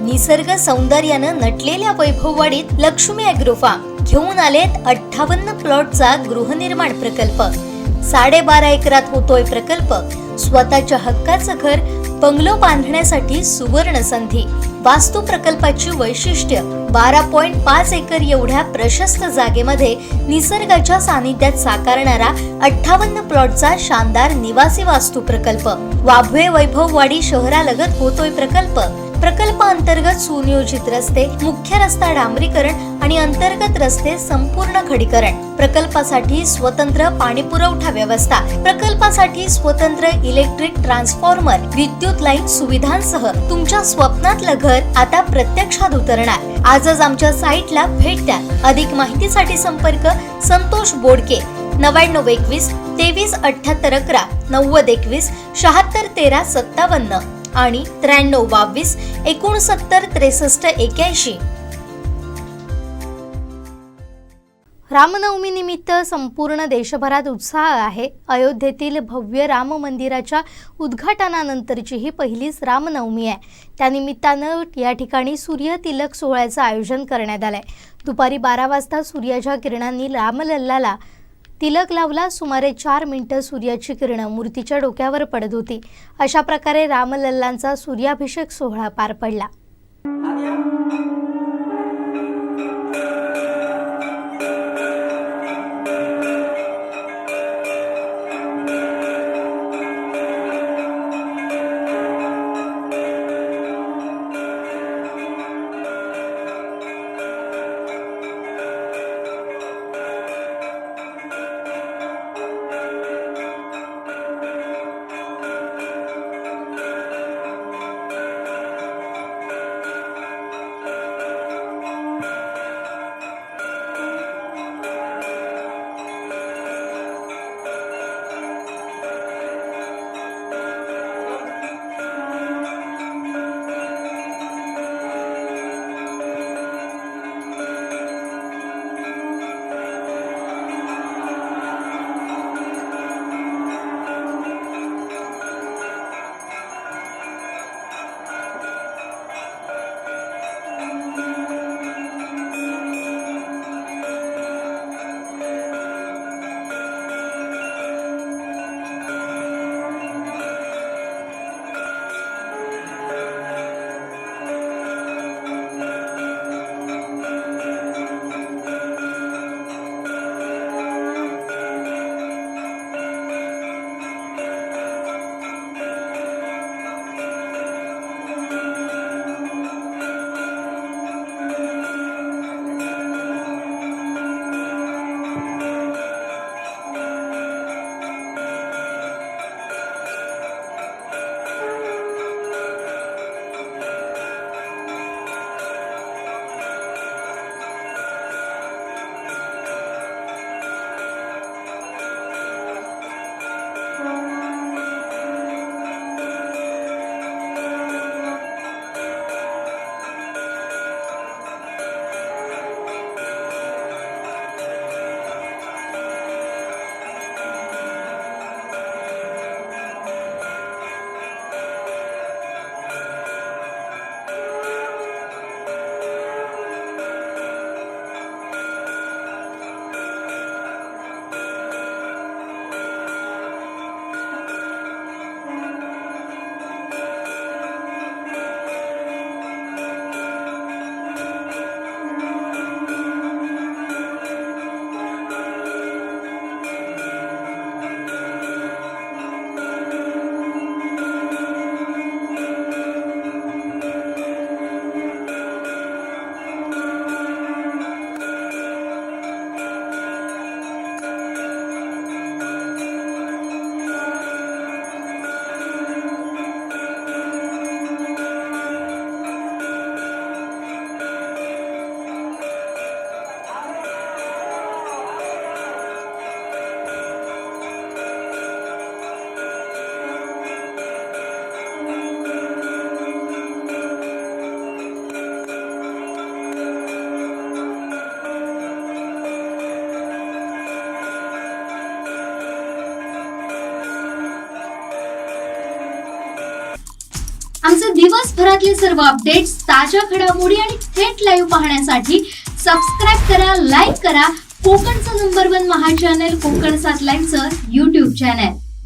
निसर्ग सौंदर्यानं नटलेल्या वैभववाडीत Lakshmi agro form घेऊन आलेत 58 प्लॉटचा गृहनिर्माण प्रकल्प। 12.5 एकरात होतोय प्रकल्प। स्वतःच्या हक्काचं घर बंगलो बांधण्यासाठी सुवर्ण संधी। वास्तू प्रकल्पाची वैशिष्ट्य 12.5 एकर एवढ्या प्रशस्त जागेमध्ये निसर्गाच्या सानिध्यात साकारणारा 58 प्लॉटचा शानदार निवासी वास्तू प्रकल्प। वाभवे वैभववाडी शहरालगत होतोय प्रकल्प। प्रकल्पाअंतर्गत सुनियोजित रस्ते, मुख्य रस्ता डांबरीकरण आणि अंतर्गत रस्ते संपूर्ण खडीकरण। प्रकल्पासाठी स्वतंत्र पाणी पुरवठा व्यवस्था, प्रकल्पासाठी स्वतंत्र इलेक्ट्रिक ट्रान्सफॉर्मर, विद्युत लाईन सुविधांसह तुमच्या स्वप्नातलं घर आता प्रत्यक्षात उतरणार। आजच आमच्या साईटला भेट द्या। अधिक माहितीसाठी संपर्क संतोष बोडके 9921 237811 9021 7613 57 आणि 9322 69 63 81। रामनवमी निमित्त संपूर्ण देशभरात उत्साह आहे। अयोध्येतील भव्य राम मंदिराच्या उद्घाटनानंतरची ही पहिलीच रामनवमी आहे। त्यानिमित्तानं या ठिकाणी सूर्य तिलक सोहळ्याचं आयोजन करण्यात आलंय। दुपारी 12 वाजता सूर्याच्या किरणांनी रामलल्लाला तिलक लावला। सुमारे 4 मिनिटं सूर्याची किरणं मूर्तीच्या डोक्यावर पडत होती। अशा प्रकारे रामलल्लांचा सूर्याभिषेक सोहळा पार पडला। आमचे दिवसभरातले सर्व अपडेट्स, ताज्या घडामोडी आणि थेट लाईव्ह पाहण्यासाठी सबस्क्राईब करा, लाईक करा कोकणचं नंबर 1 महा चॅनल कोकण 7 लाईव्हचं YouTube चॅनल.